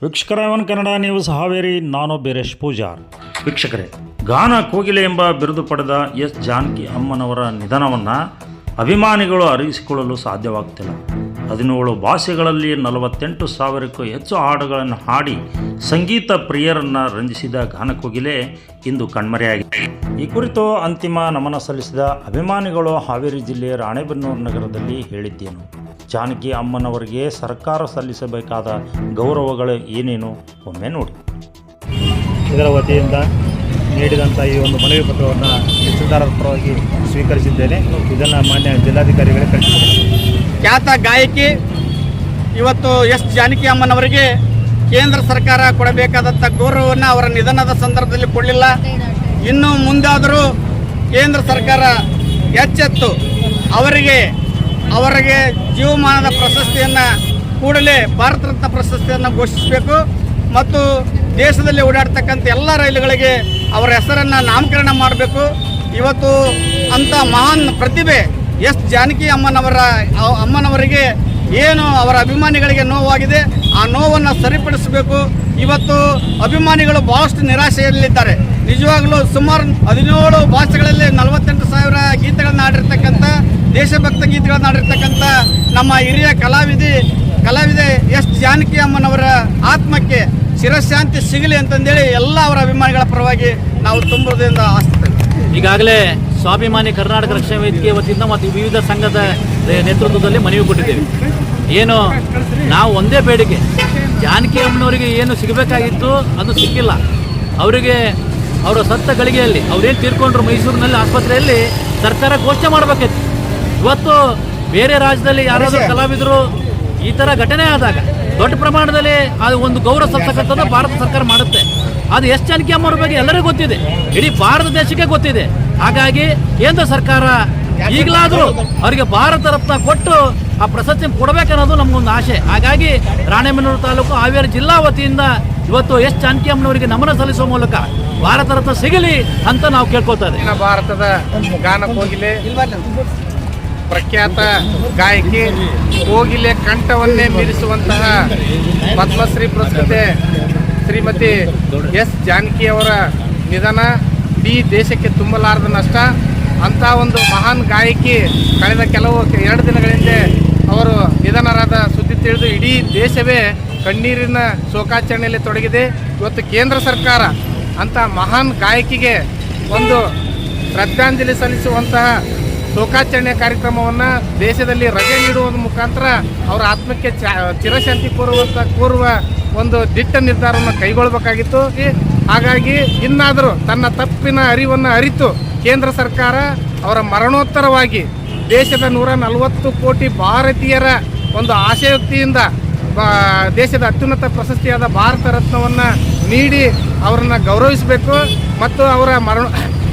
ವೀಕ್ಷಕರೇ, one Kannada news Haveri. ನಾನು ಬೀರೇಶ್ ಪೂಜಾರ್. ವೀಕ್ಷಕರೇ, ಗಾನ ಕೋಗಿಲೆ ಎಂಬ ಬಿರುದು ಪಡೆದ ಎಸ್ ಜಾನಕಿ ಅಮ್ಮನವರ ನಿಧನವನ್ನು ಅಭಿಮಾನಿಗಳು ಅರಿಯಿಸಿಕೊಳ್ಳಲು ಸಾಧ್ಯವಾಗ್ತಿಲ್ಲ. 17 ಭಾಷೆಗಳಲ್ಲಿ 48,000ಕ್ಕೂ ಹೆಚ್ಚು ಹಾಡುಗಳನ್ನು ಹಾಡಿ ಸಂಗೀತ ಪ್ರಿಯರನ್ನು ರಂಜಿಸಿದ ಗಾನಕೋಗಿಲೆ ಇಂದು ಕಣ್ಮರೆಯಾಗಿದೆ. ಈ ಕುರಿತು ಅಂತಿಮ ನಮನ ಸಲ್ಲಿಸಿದ ಅಭಿಮಾನಿಗಳು ಹಾವೇರಿ ಜಿಲ್ಲೆಯ ರಾಣೆಬೆನ್ನೂರು ನಗರದಲ್ಲಿ ಹೇಳಿದ್ದೇನು? ಜಾನಕಿ ಅಮ್ಮನವರಿಗೆ ಸರ್ಕಾರ ಸಲ್ಲಿಸಬೇಕಾದ ಗೌರವಗಳು ಏನೇನು ಒಮ್ಮೆ ನೋಡಿ. ಇದರ ವತಿಯಿಂದ ನೀಡಿದಂಥ ಈ ಒಂದು ಮನವಿ ಪತ್ರವನ್ನು ತಹಸೀಲ್ದಾರರ ಪರವಾಗಿ ಸ್ವೀಕರಿಸಿದ್ದೇನೆ. ಇದನ್ನು ಮಾನ್ಯ ಜಿಲ್ಲಾಧಿಕಾರಿಗಳೇ ಕಳಿಸಿದ್ದೇನೆ. ಖ್ಯಾತ ಗಾಯಕಿ ಇವತ್ತು ಎಸ್ ಜಾನಕಿ ಅಮ್ಮನವರಿಗೆ ಕೇಂದ್ರ ಸರ್ಕಾರ ಕೊಡಬೇಕಾದಂಥ ಗೌರವವನ್ನು ಅವರ ನಿಧನದ ಸಂದರ್ಭದಲ್ಲಿ ಕೊಡಲಿಲ್ಲ. ಇನ್ನು ಮುಂದಾದರೂ ಕೇಂದ್ರ ಸರ್ಕಾರ ಎಚ್ಚೆತ್ತು ಅವರಿಗೆ ಜೀವಮಾನದ ಪ್ರಶಸ್ತಿಯನ್ನು ಕೂಡಲೇ ಭಾರತ ರತ್ನ ಪ್ರಶಸ್ತಿಯನ್ನು ಘೋಷಿಸಬೇಕು ಮತ್ತು ದೇಶದಲ್ಲಿ ಓಡಾಡ್ತಕ್ಕಂಥ ಎಲ್ಲ ರೈಲುಗಳಿಗೆ ಅವರ ಹೆಸರನ್ನು ನಾಮಕರಣ ಮಾಡಬೇಕು. ಇವತ್ತು ಅಂಥ ಮಹಾನ್ ಪ್ರತಿಭೆ ಎಸ್ ಜಾನಕಿ ಅಮ್ಮನವರಿಗೆ ಏನು ಅವರ ಅಭಿಮಾನಿಗಳಿಗೆ ನೋವಾಗಿದೆ, ಆ ನೋವನ್ನು ಸರಿಪಡಿಸಬೇಕು. ಇವತ್ತು ಅಭಿಮಾನಿಗಳು ಭಾಳಷ್ಟು ನಿರಾಶೆಯಲ್ಲಿದ್ದಾರೆ. ನಿಜವಾಗಲೂ ಸುಮಾರು 17 ಭಾಷೆಗಳಲ್ಲಿ 48,000 ಗೀತೆಗಳನ್ನು ಹಾಡಿರ್ತಕ್ಕಂಥ, ದೇಶಭಕ್ತ ಗೀತೆಗಳನ್ನು ಹಾಡಿರ್ತಕ್ಕಂಥ ನಮ್ಮ ಹಿರಿಯ ಕಲಾವಿದೆ ಎಸ್ ಜಾನಕಿ ಅಮ್ಮನವರ ಆತ್ಮಕ್ಕೆ ಚಿರಶಾಂತಿ ಸಿಗಲಿ ಅಂತಂದೇಳಿ ಎಲ್ಲ ಅವರ ಅಭಿಮಾನಿಗಳ ಪರವಾಗಿ ನಾವು ತುಂಬದಿಂದ ಆಸ್ತೇವೆ. ಈಗಾಗಲೇ ಸ್ವಾಭಿಮಾನಿ ಕರ್ನಾಟಕ ರಕ್ಷಣಾ ವೇದಿಕೆ ವತಿಯಿಂದ ಮತ್ತು ವಿವಿಧ ಸಂಘದ ನೇತೃತ್ವದಲ್ಲಿ ಮನವಿ ಕೊಟ್ಟಿದ್ದೇವೆ. ಏನು ನಾವು ಒಂದೇ ಬೇಡಿಕೆ, ಜಾನಕಿ ಅಮ್ಮನವರಿಗೆ ಏನು ಸಿಗಬೇಕಾಗಿತ್ತು ಅದು ಸಿಕ್ಕಿಲ್ಲ. ಅವರಿಗೆ ಅವರ ಸತ್ತ ಗಳಿಗೆಯಲ್ಲಿ ಅವರೇನು ತೀರ್ಕೊಂಡ್ರು ಮೈಸೂರಿನಲ್ಲಿ ಆಸ್ಪತ್ರೆಯಲ್ಲಿ ಸರ್ಕಾರ ಘೋಷಣೆ ಮಾಡಬೇಕಿತ್ತು. ಇವತ್ತು ಬೇರೆ ರಾಜ್ಯದಲ್ಲಿ ಯಾರಾದರೂ ಕಲಾವಿದರು ಈ ಥರ ಘಟನೆ ಆದಾಗ ದೊಡ್ಡ ಪ್ರಮಾಣದಲ್ಲಿ ಅದು ಒಂದು ಗೌರವ ಸಲ್ಲಿಸತಕ್ಕಂಥದ್ದು ಭಾರತ ಸರ್ಕಾರ ಮಾಡುತ್ತೆ. ಅದು ಎಸ್ ಜಾನಕಿ ಅಮ್ಮವ್ರ ಬಗ್ಗೆ ಎಲ್ಲರಿಗೂ ಗೊತ್ತಿದೆ, ಇಡೀ ಭಾರತ ದೇಶಕ್ಕೆ ಗೊತ್ತಿದೆ. ಹಾಗಾಗಿ ಕೇಂದ್ರ ಸರ್ಕಾರ ಈಗಲಾದರೂ ಅವರಿಗೆ ಭಾರತ ರತ್ನ ಕೊಟ್ಟು ಆ ಪ್ರಶಸ್ತಿ ಕೊಡಬೇಕನ್ನೋದು ನಮಗೊಂದು ಆಸೆ. ಹಾಗಾಗಿ ರಾಣೆಬೆನ್ನೂರು ತಾಲೂಕು ಹಾವೇರಿ ಜಿಲ್ಲಾ ವತಿಯಿಂದ ಇವತ್ತು ಎಸ್ ಜಾನಕಿ ಅಮ್ಮನವರಿಗೆ ನಮನ ಸಲ್ಲಿಸುವ ಮೂಲಕ ಭಾರತ ರತ್ನ ಸಿಗಲಿ ಅಂತ ನಾವು ಕೇಳ್ಕೊತಾ ಇದ್ದೀವಿ. ಭಾರತದ ಗಾನ ಕೋಗಿಲೆ, ಪ್ರಖ್ಯಾತ ಗಾಯಕಿ, ಕೋಗಿಲೆ ಕಂಠವನ್ನೇ ಮೀರಿಸುವಂತಹ ಪದ್ಮಶ್ರೀ ಪುರಸ್ಕೃತೆ ಶ್ರೀಮತಿ ಎಸ್ ಜಾನಕಿ ಅವರ ನಿಧನ ಇಡೀ ದೇಶಕ್ಕೆ ತುಂಬಲಾರದ ನಷ್ಟ. ಅಂಥ ಒಂದು ಮಹಾನ್ ಗಾಯಕಿ ಕಳೆದ 2 ದಿನಗಳ ಹಿಂದೆ ಅವರು ನಿಧನರಾದ ಸುದ್ದಿ ತಿಳಿದು ಇಡೀ ದೇಶವೇ ಕಣ್ಣೀರಿನ ಶೋಕಾಚರಣೆಯಲ್ಲಿ ತೊಡಗಿದೆ. ಇವತ್ತು ಕೇಂದ್ರ ಸರ್ಕಾರ ಅಂಥ ಮಹಾನ್ ಗಾಯಕಿಗೆ ಒಂದು ಶ್ರದ್ಧಾಂಜಲಿ ಸಲ್ಲಿಸುವಂತಹ ಶೋಕಾಚರಣೆ ಕಾರ್ಯಕ್ರಮವನ್ನು ದೇಶದಲ್ಲಿ ರಜೆ ನೀಡುವ ಮುಖಾಂತರ ಅವರ ಆತ್ಮಕ್ಕೆ ಚಿರಶಾಂತಿ ಕೋರುವ ಒಂದು ದಿಟ್ಟ ನಿರ್ಧಾರವನ್ನು ಕೈಗೊಳ್ಳಬೇಕಾಗಿತ್ತು. ಹಾಗಾಗಿ ಇನ್ನಾದರೂ ತನ್ನ ತಪ್ಪಿನ ಅರಿವನ್ನು ಅರಿತು ಕೇಂದ್ರ ಸರ್ಕಾರ ಅವರ ಮರಣೋತ್ತರವಾಗಿ ದೇಶದ 140 ಕೋಟಿ ಭಾರತೀಯರ ಒಂದು ಆಶಯೋಕ್ತಿಯಿಂದ ದೇಶದ ಅತ್ಯುನ್ನತ ಪ್ರಶಸ್ತಿಯಾದ ಭಾರತ ರತ್ನವನ್ನು ನೀಡಿ ಅವರನ್ನು ಗೌರವಿಸಬೇಕು ಮತ್ತು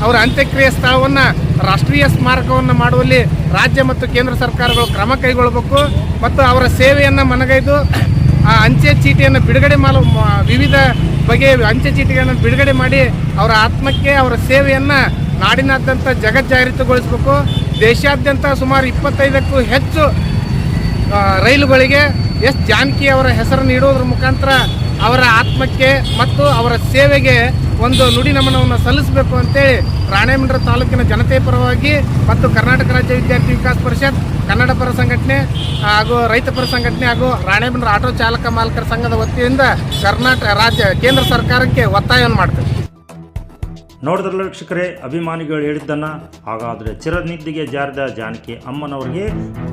ಅವರ ಅಂತ್ಯಕ್ರಿಯೆ ಸ್ಥಳವನ್ನು ರಾಷ್ಟ್ರೀಯ ಸ್ಮಾರಕವನ್ನು ಮಾಡುವಲ್ಲಿ ರಾಜ್ಯ ಮತ್ತು ಕೇಂದ್ರ ಸರ್ಕಾರಗಳು ಕ್ರಮ ಕೈಗೊಳ್ಳಬೇಕು ಮತ್ತು ಅವರ ಸೇವೆಯನ್ನು ಮನಗೈದು ಆ ಅಂಚೆ ಚೀಟಿಯನ್ನು ಬಿಡುಗಡೆ ವಿವಿಧ ಬಗೆಯ ಅಂಚೆ ಚೀಟಿಗಳನ್ನು ಬಿಡುಗಡೆ ಮಾಡಿ ಅವರ ಆತ್ಮಕ್ಕೆ ಅವರ ಸೇವೆಯನ್ನು ನಾಡಿನಾದ್ಯಂತ ಜಗಜ್ಜಾಹೀರಾತುಗೊಳಿಸಬೇಕು. ದೇಶಾದ್ಯಂತ ಸುಮಾರು 25ಕ್ಕೂ ಹೆಚ್ಚು ರೈಲುಗಳಿಗೆ ಎಸ್ ಜಾನಕಿ ಅವರ ಹೆಸರು ನೀಡುವುದರ ಮುಖಾಂತರ ಅವರ ಆತ್ಮಕ್ಕೆ ಮತ್ತು ಅವರ ಸೇವೆಗೆ ಒಂದು ನುಡಿ ನಮನವನ್ನು ಸಲ್ಲಿಸಬೇಕು ಅಂತೇಳಿ ರಾಣೆಬೆನ್ನೂರು ತಾಲೂಕಿನ ಜನತೆ ಪರವಾಗಿ ಮತ್ತು ಕರ್ನಾಟಕ ರಾಜ್ಯ ವಿದ್ಯಾರ್ಥಿ ವಿಕಾಸ ಪರಿಷತ್, ಕನ್ನಡ ಪರ ಸಂಘಟನೆ ಹಾಗೂ ರೈತ ಪರ ಸಂಘಟನೆ ಹಾಗೂ ರಾಣೆಬೆನ್ನೂರು ಆಟೋ ಚಾಲಕ ಮಾಲಕರ ಸಂಘದ ವತಿಯಿಂದ ಕೇಂದ್ರ ಸರ್ಕಾರಕ್ಕೆ ಒತ್ತಾಯವನ್ನು ಮಾಡ್ತೇವೆ. ನೋಡಿದ್ರಲ್ಲ ವೀಕ್ಷಕರೇ, ಅಭಿಮಾನಿಗಳು ಹೇಳಿದ್ದನ್ನು. ಹಾಗಾದರೆ ಚಿರನಿದ್ದಿಗೆ ಜಾರಿದ ಜಾನಕಿ ಅಮ್ಮನವರಿಗೆ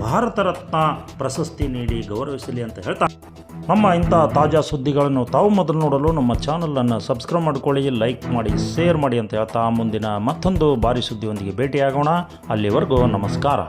ಭಾರತ ರತ್ನ ಪ್ರಶಸ್ತಿ ನೀಡಿ ಗೌರವಿಸಲಿ ಅಂತ ಹೇಳ್ತಾ, ನಮ್ಮ ಇಂಥ ತಾಜಾ ಸುದ್ದಿಗಳನ್ನು ತಾವು ಮೊದಲು ನೋಡಲು ನಮ್ಮ ಚಾನಲನ್ನು ಸಬ್ಸ್ಕ್ರೈಬ್ ಮಾಡಿಕೊಳ್ಳಿ, ಲೈಕ್ ಮಾಡಿ, ಶೇರ್ ಮಾಡಿ ಅಂತ ಹೇಳ್ತಾ ಮುಂದಿನ ಮತ್ತೊಂದು ಭಾರಿ ಸುದ್ದಿಯೊಂದಿಗೆ ಭೇಟಿಯಾಗೋಣ. ಅಲ್ಲಿವರೆಗೂ ನಮಸ್ಕಾರ.